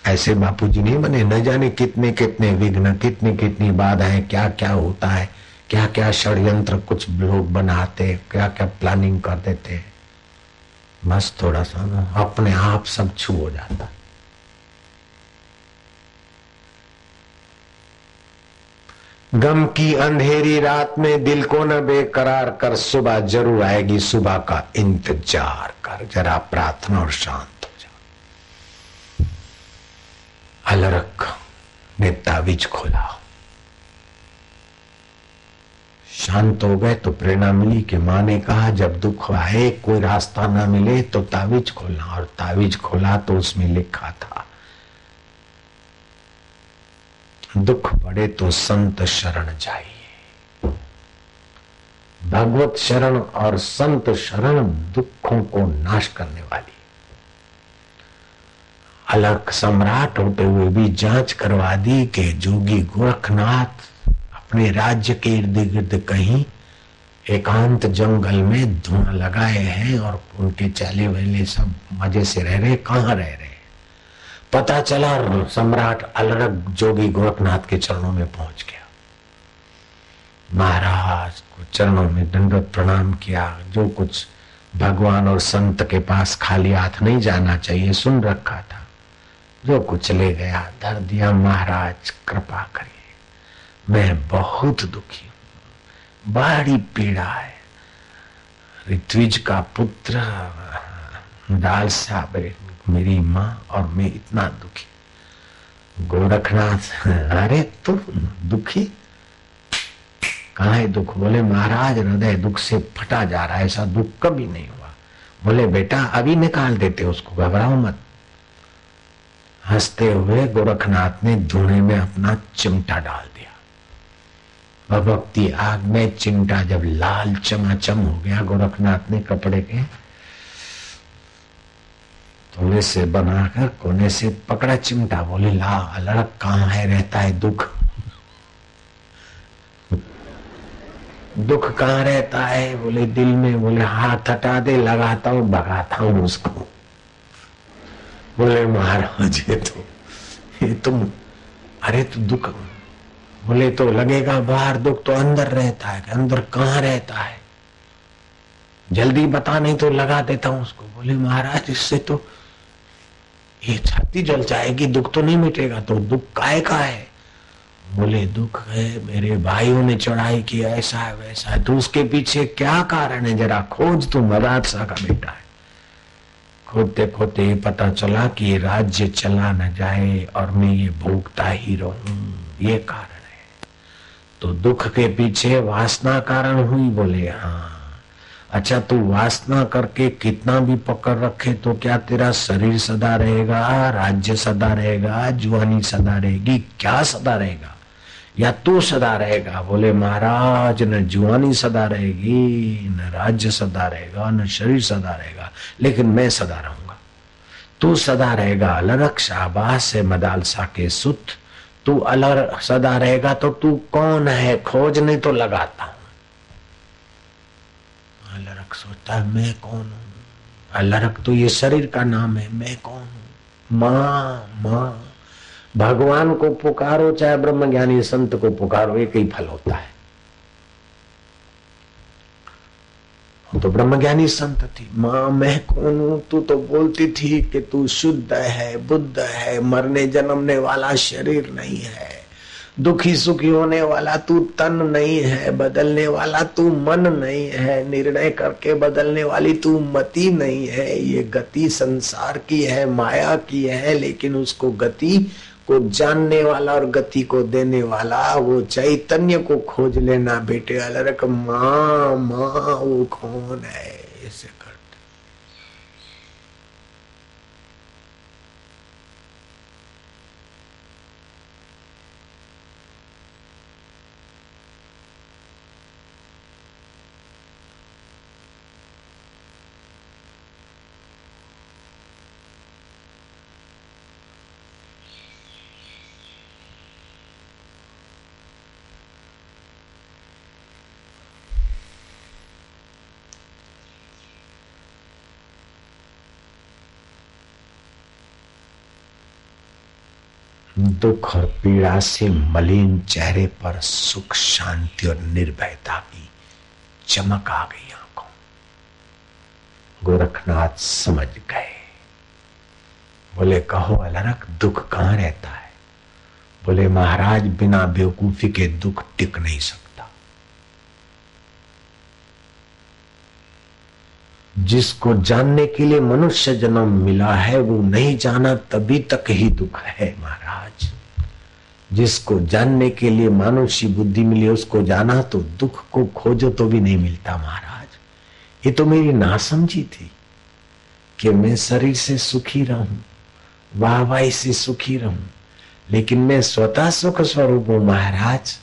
ऐसे बापूजी नहीं बने। न जाने कितने कितने विघ्न, कितनी कितनी बाधाएं, क्या क्या होता है, क्या क्या षड्यंत्र कुछ लोग बनाते, क्या क्या प्लानिंग कर देते। बस थोड़ा सा अपने आप सब छू हो जाता। गम की अंधेरी रात में दिल को न बेकरार कर, सुबह जरूर आएगी, सुबह का इंतजार कर। जरा प्रार्थना और शांत हो जा। अलरख ने तावीज खोला। शांत हो गए तो प्रेरणा मिली कि माँ ने कहा जब दुख आए, कोई रास्ता ना मिले तो तावीज खोलना। और तावीज खोला तो उसमें लिखा था, दुख पड़े तो संत शरण जाइए। भगवत शरण और संत शरण दुखों को नाश करने वाली। अलख सम्राट होते हुए भी जांच करवा दी कि जोगी गोरखनाथ अपने राज्य के इर्द गिर्द कहीं एकांत जंगल में धुआं लगाए हैं और उनके चाले वाले सब मजे से रह रहे। कहाँ रह रहे? पता चला सम्राट अलरख जोगी गोरखनाथ के चरणों में पहुंच गया। महाराज को चरणों में दंडवत प्रणाम किया। जो कुछ भगवान और संत के पास खाली हाथ नहीं जाना चाहिए सुन रखा था, जो कुछ ले गया धर दिया। महाराज कृपा करिए, मैं बहुत दुखी हूं, बड़ी पीड़ा है। ऋत्विज का पुत्र दाल साहब, मेरी माँ और मैं इतना दुखी। गोरखनाथ, अरे तुम दुखी? कहाँ है दुख? बोले महाराज हृदय दुख से फटा जा रहा है, ऐसा दुख कभी नहीं हुआ। बोले बेटा अभी निकाल देते उसको, घबराओ मत। हंसते हुए गोरखनाथ ने धुएं में अपना चिमटा डाल दिया। भभकती आग में चिमटा जब लाल चमाचम हो गया, गोरखनाथ ने कपड़े के थोड़े से बनाकर कोने से पकड़ा चिमटा। बोले ला अलरख कहाँ है रहता है दुख? दुख कहाँ रहता है? बोले दिल में। बोले हाथ हटा दे, लगाता हूं, भगाता हूं उसको। बोले महाराज ये तुम, अरे तो दुख, बोले तो लगेगा बाहर दुख, तो अंदर रहता है। अंदर कहाँ रहता है? जल्दी बता नहीं तो लगा देता हूं उसको। बोले महाराज इससे तो ये छाती जल जाएगी, दुख तो नहीं मिटेगा। तो दुख काय का है? बोले दुख है मेरे भाइयों ने चढ़ाई की, ऐसा है वैसा है। तो उसके पीछे क्या कारण है जरा खोज, तू मदाद शाह का बेटा है। खोदते खोदते पता चला कि ये राज्य चला न जाए और मैं ये भोगता ही रहूं, ये कारण है। तो दुख के पीछे वासना कारण हुई? बोले हाँ। अच्छा तू वासना करके कितना भी पकड़ रखे तो क्या तेरा शरीर सदा रहेगा, राज्य सदा रहेगा, जुआनी सदा रहेगी? क्या सदा रहेगा? या तू सदा रहेगा? बोले महाराज न जुआनी सदा रहेगी, न राज्य सदा रहेगा, न शरीर सदा रहेगा, लेकिन मैं सदा रहूंगा। तू सदा रहेगा अलरख शाहबाज से मदालसा के सुत। तू अलरख सदा रहेगा तो तू कौन है? खोज नहीं तो लगाता हूं। अलरख सोचता है मैं कौन हूं? अलरख तो ये शरीर का नाम है, मैं कौन हूं? माँ माँ। भगवान को पुकारो चाहे ब्रह्म ज्ञानी संत को पुकारो, एक ही फल होता है। तो ब्रह्मज्ञानी संत थी। माँ मैं कौन हूं? तू तो बोलती थी कि तू शुद्ध है, बुद्ध है, मरने जन्मने वाला शरीर नहीं है, दुखी सुखी होने वाला तू तन नहीं है, बदलने वाला तू मन नहीं है, निर्णय करके बदलने वाली तू मति नहीं है। ये गति संसार की है, माया की है, लेकिन उसको गति को जानने वाला और गति को देने वाला वो चैतन्य को खोज लेना बेटे। अलरख माँ माँ वो कौन है? ऐसे करते दुख और पीड़ा से मलिन चेहरे पर सुख, शांति और निर्भयता की चमक आ गई आंखों। गोरखनाथ समझ गए। बोले कहो अलरख, दुख कहां रहता है? बोले महाराज, बिना बेवकूफी के दुख टिक नहीं सकता। जिसको जानने के लिए मनुष्य जन्म मिला है वो नहीं जाना तभी तक ही दुख है महाराज। जिसको जानने के लिए मानुषी बुद्धि मिली उसको जाना तो दुख को खोजो तो भी नहीं मिलता महाराज। ये तो मेरी नासमझी थी कि मैं शरीर से सुखी रहूं, वाहवाही से सुखी रहूं, लेकिन मैं स्वतः सुख स्वरूप हूं महाराज।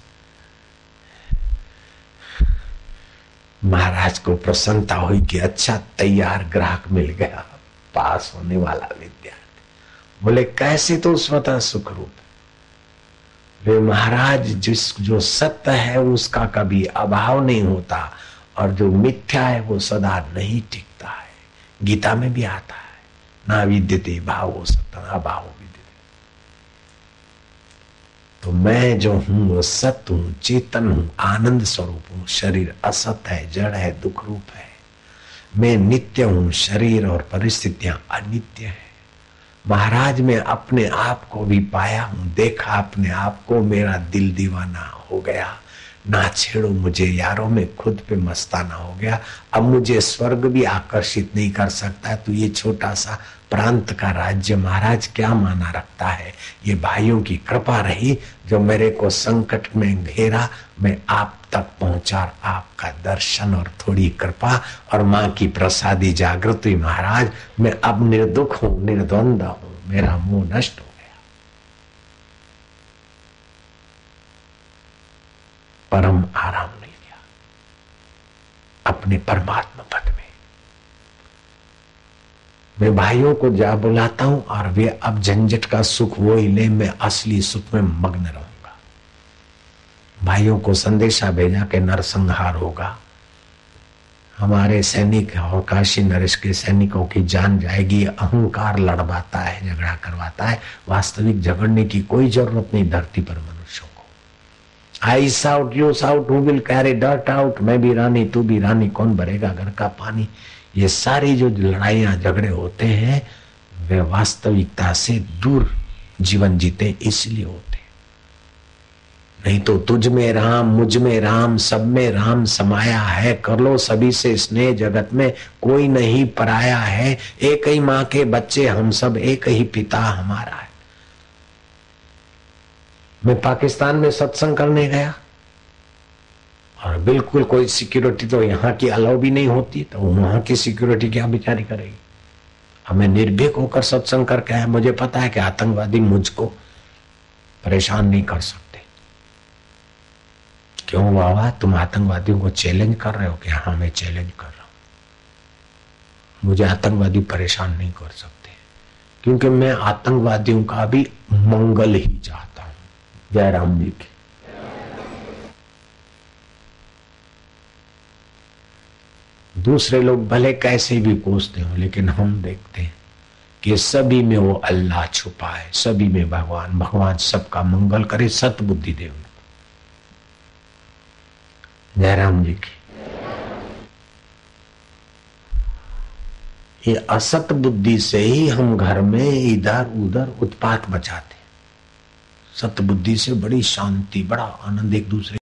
महाराज को प्रसन्नता हुई कि अच्छा तैयार ग्राहक मिल गया, पास होने वाला विद्यार्थी। बोले कैसे? तो स्वतः सुख रूप वे महाराज, जो सत्य है उसका कभी अभाव नहीं होता और जो मिथ्या है वो सदा नहीं टिकता है। गीता में भी आता है, ना विद्यते भावो सत्यम अभावो विद्यते। तो मैं जो हूं वो सत्य हूं, चेतन हूं, आनंद स्वरूप हूं। शरीर असत है, जड़ है, दुख रूप है। मैं नित्य हूं, शरीर और परिस्थितियां अनित्य है। महाराज मैं अपने आप को भी पाया हूं, देखा अपने आप को, मेरा दिल दीवाना हो गया। ना छेड़ो मुझे यारों, में खुद पे मस्ताना हो गया। अब मुझे स्वर्ग भी आकर्षित नहीं कर सकता। तो ये छोटा सा प्रांत का राज्य महाराज क्या माना रखता है? ये भाइयों की कृपा रही जो मेरे को संकट में घेरा, मैं आप तक पहुंचा। आपका दर्शन और थोड़ी कृपा और माँ की प्रसादी जागृत हुई महाराज। मैं अब निर्दुख हूं, निर्द्वंद हूं, मेरा मोह नष्ट हो गया। परम आराम नहीं दिया अपने परमात्मा पद में। मैं भाइयों को जा बुलाता हूं और वे अब झंझट का सुख वो ही ले, मैं असली सुख में मग्न रहूंगा। भाइयों को संदेशा भेजा कि नरसंहार होगा, हमारे सैनिक और काशी नरेश के सैनिकों की जान जाएगी। अहंकार लड़वाता है, झगड़ा करवाता है। वास्तविक झगड़ने की कोई जरूरत नहीं धरती पर मनुष्यों को। I shout you shout, who will carry dirt out. मैं भी रानी तू भी रानी, कौन भरेगा घर का पानी। ये सारी जो लड़ाइयां झगड़े होते हैं वे वास्तविकता से दूर जीवन जीते इसलिए होते। नहीं तो तुझ में राम, मुझ में राम, सब में राम समाया है। कर लो सभी से स्नेह, जगत में कोई नहीं पराया है। एक ही माँ के बच्चे हम सब, एक ही पिता हमारा है। मैं पाकिस्तान में सत्संग करने गया और बिल्कुल कोई सिक्योरिटी तो यहाँ की अलाउ भी नहीं होती, तो वहां की सिक्योरिटी क्या बेचारी करेगी। हमें निर्भीक होकर सत्संग करके आया। मुझे पता है कि आतंकवादी मुझको परेशान नहीं कर सकते। क्यों बाबा, तुम आतंकवादियों को चैलेंज कर रहे हो? कि हाँ मैं चैलेंज कर रहा हूं। मुझे आतंकवादी परेशान नहीं कर सकते क्योंकि मैं आतंकवादियों का भी मंगल ही चाहता हूं। जय राम जी की। दूसरे लोग भले कैसे भी कोसते हो, लेकिन हम देखते हैं कि सभी में वो अल्लाह छुपा है, सभी में भगवान। भगवान सबका मंगल करे, सत बुद्धि दे। जय राम जी की। ये असत बुद्धि से ही हम घर में इधर उधर उत्पात मचाते। सत बुद्धि से बड़ी शांति, बड़ा आनंद, एक दूसरे